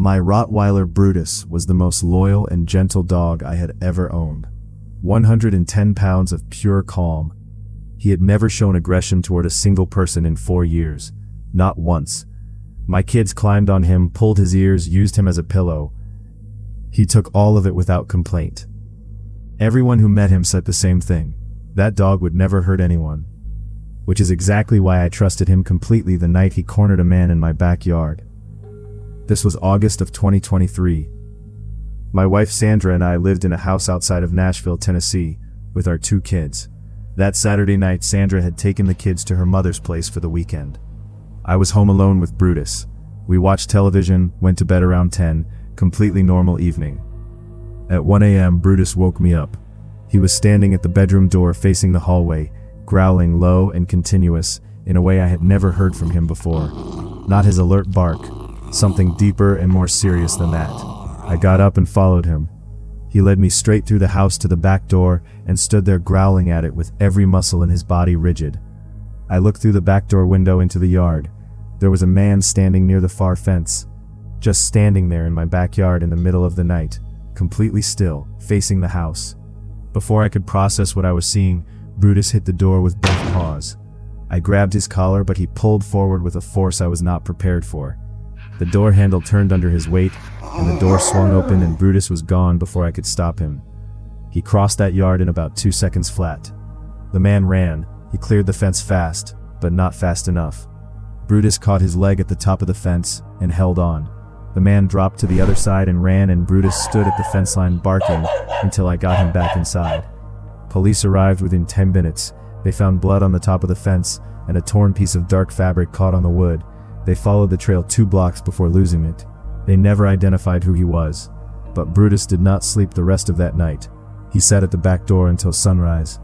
My Rottweiler Brutus was the most loyal and gentle dog I had ever owned. 110 pounds of pure calm. He had never shown aggression toward a single person in 4 years. Not once. My kids climbed on him, pulled his ears, used him as a pillow. He took all of it without complaint. Everyone who met him said the same thing. That dog would never hurt anyone. Which is exactly why I trusted him completely the night he cornered a man in my backyard. This was August of 2023. My wife Sandra and I lived in a house outside of Nashville, Tennessee, with our 2 kids. That Saturday night, Sandra had taken the kids to her mother's place for the weekend. I was home alone with Brutus. We watched television, went to bed around 10, completely normal evening. At 1 a.m., Brutus woke me up. He was standing at the bedroom door facing the hallway, growling low and continuous, in a way I had never heard from him before. Not his alert bark, something deeper and more serious than that. I got up and followed him. He led me straight through the house to the back door and stood there growling at it with every muscle in his body rigid. I looked through the back door window into the yard. There was a man standing near the far fence. Just standing there in my backyard in the middle of the night, completely still, facing the house. Before I could process what I was seeing, Brutus hit the door with both paws. I grabbed his collar, but he pulled forward with a force I was not prepared for. The door handle turned under his weight, and the door swung open and Brutus was gone before I could stop him. He crossed that yard in about 2 seconds flat. The man ran. He cleared the fence fast, but not fast enough. Brutus caught his leg at the top of the fence and held on. The man dropped to the other side and ran, and Brutus stood at the fence line barking until I got him back inside. Police arrived within 10 minutes. They found blood on the top of the fence and a torn piece of dark fabric caught on the wood. They followed the trail 2 blocks before losing it. They never identified who he was. But Brutus did not sleep the rest of that night. He sat at the back door until sunrise.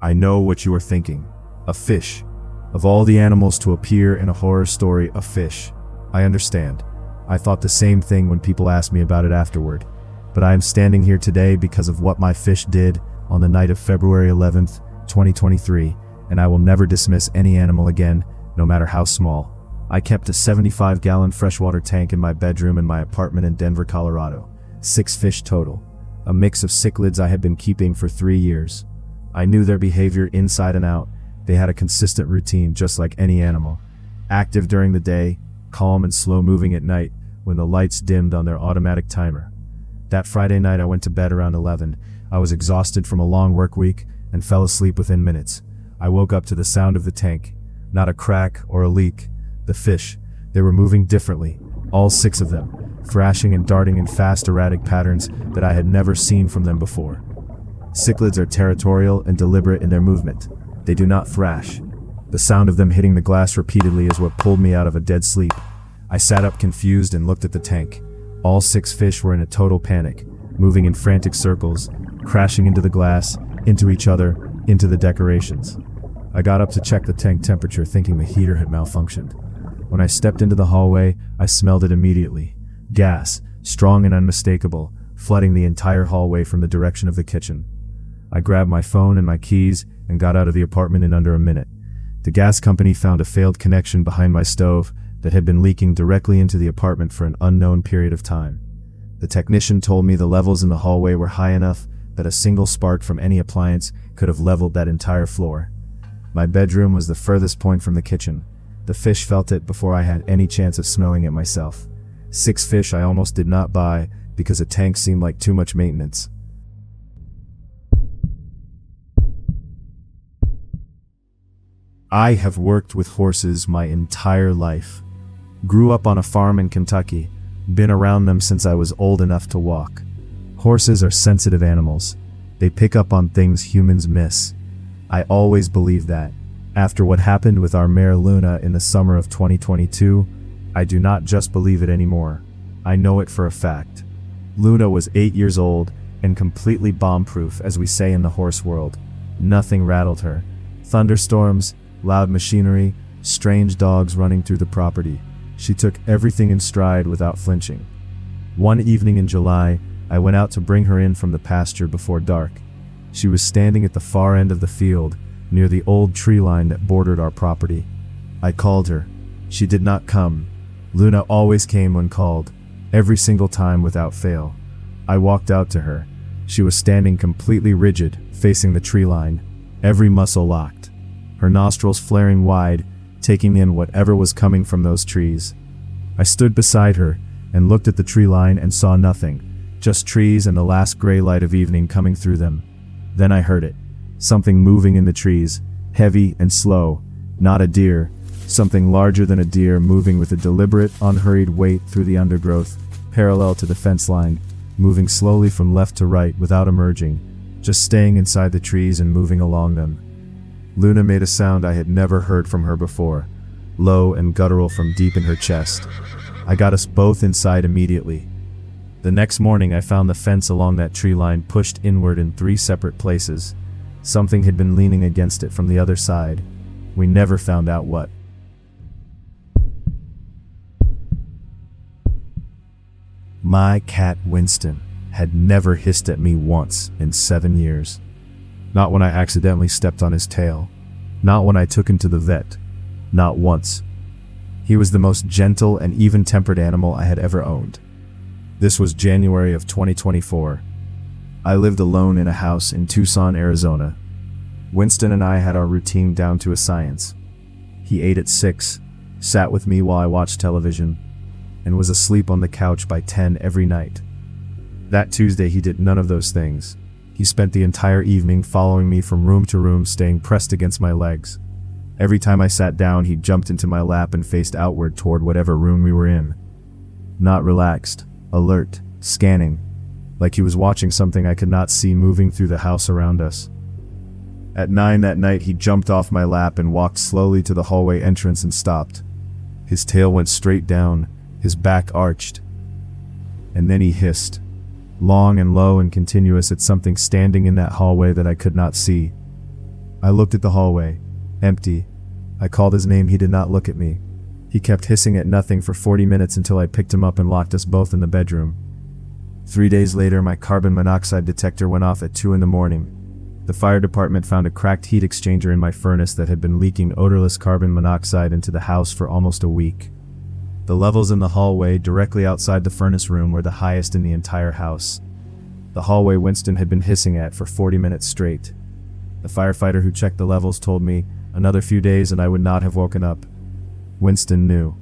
I know what you are thinking. A fish. Of all the animals to appear in a horror story, a fish. I understand. I thought the same thing when people asked me about it afterward. But I am standing here today because of what my fish did on the night of February 11th, 2023, and I will never dismiss any animal again, no matter how small. I kept a 75-gallon freshwater tank in my bedroom in my apartment in Denver, Colorado. 6 fish total. A mix of cichlids I had been keeping for 3 years. I knew their behavior inside and out. They had a consistent routine just like any animal. Active during the day, calm and slow-moving at night when the lights dimmed on their automatic timer. That Friday night I went to bed around 11. I was exhausted from a long work week and fell asleep within minutes. I woke up to the sound of the tank. Not a crack or a leak. The fish, they were moving differently, all 6 of them, thrashing and darting in fast, erratic patterns that I had never seen from them before. Cichlids are territorial and deliberate in their movement. They do not thrash. The sound of them hitting the glass repeatedly is what pulled me out of a dead sleep. I sat up confused and looked at the tank. All 6 fish were in a total panic, moving in frantic circles, crashing into the glass, into each other, into the decorations. I got up to check the tank temperature, thinking the heater had malfunctioned. When I stepped into the hallway, I smelled it immediately. Gas, strong and unmistakable, flooding the entire hallway from the direction of the kitchen. I grabbed my phone and my keys and got out of the apartment in under a minute. The gas company found a failed connection behind my stove that had been leaking directly into the apartment for an unknown period of time. The technician told me the levels in the hallway were high enough that a single spark from any appliance could have leveled that entire floor. My bedroom was the furthest point from the kitchen. The fish felt it before I had any chance of smelling it myself. 6 fish I almost did not buy because a tank seemed like too much maintenance. I have worked with horses my entire life. Grew up on a farm in Kentucky, been around them since I was old enough to walk. Horses are sensitive animals. They pick up on things humans miss. I always believed that. After what happened with our mare Luna in the summer of 2022, I do not just believe it anymore. I know it for a fact. Luna was 8 years old and completely bomb-proof, as we say in the horse world. Nothing rattled her. Thunderstorms, loud machinery, strange dogs running through the property. She took everything in stride without flinching. One evening in July, I went out to bring her in from the pasture before dark. She was standing at the far end of the field, near the old tree line that bordered our property. I called her. She did not come. Luna always came when called, every single time without fail. I walked out to her. She was standing completely rigid, facing the tree line, every muscle locked, her nostrils flaring wide, taking in whatever was coming from those trees. I stood beside her and looked at the tree line and saw nothing, just trees and the last gray light of evening coming through them. Then I heard it. Something moving in the trees, heavy and slow, not a deer, something larger than a deer moving with a deliberate, unhurried weight through the undergrowth, parallel to the fence line, moving slowly from left to right without emerging, just staying inside the trees and moving along them. Luna made a sound I had never heard from her before, low and guttural from deep in her chest. I got us both inside immediately. The next morning I found the fence along that tree line pushed inward in 3 separate places. Something had been leaning against it from the other side. We never found out what. My cat Winston had never hissed at me once in 7 years. Not when I accidentally stepped on his tail. Not when I took him to the vet. Not once. He was the most gentle and even-tempered animal I had ever owned. This was January of 2024. I lived alone in a house in Tucson, Arizona. Winston and I had our routine down to a science. He ate at 6, sat with me while I watched television, and was asleep on the couch by 10 every night. That Tuesday he did none of those things. He spent the entire evening following me from room to room, staying pressed against my legs. Every time I sat down, he jumped into my lap and faced outward toward whatever room we were in. Not relaxed, alert, scanning, like he was watching something I could not see moving through the house around us. At 9 that night, he jumped off my lap and walked slowly to the hallway entrance and stopped. His tail went straight down, his back arched. And then he hissed, long and low and continuous, at something standing in that hallway that I could not see. I looked at the hallway, empty. I called his name, he did not look at me. He kept hissing at nothing for 40 minutes until I picked him up and locked us both in the bedroom. 3 days later, my carbon monoxide detector went off at 2 in the morning. The fire department found a cracked heat exchanger in my furnace that had been leaking odorless carbon monoxide into the house for almost a week. The levels in the hallway directly outside the furnace room were the highest in the entire house. The hallway Winston had been hissing at for 40 minutes straight. The firefighter who checked the levels told me another few days and I would not have woken up. Winston knew.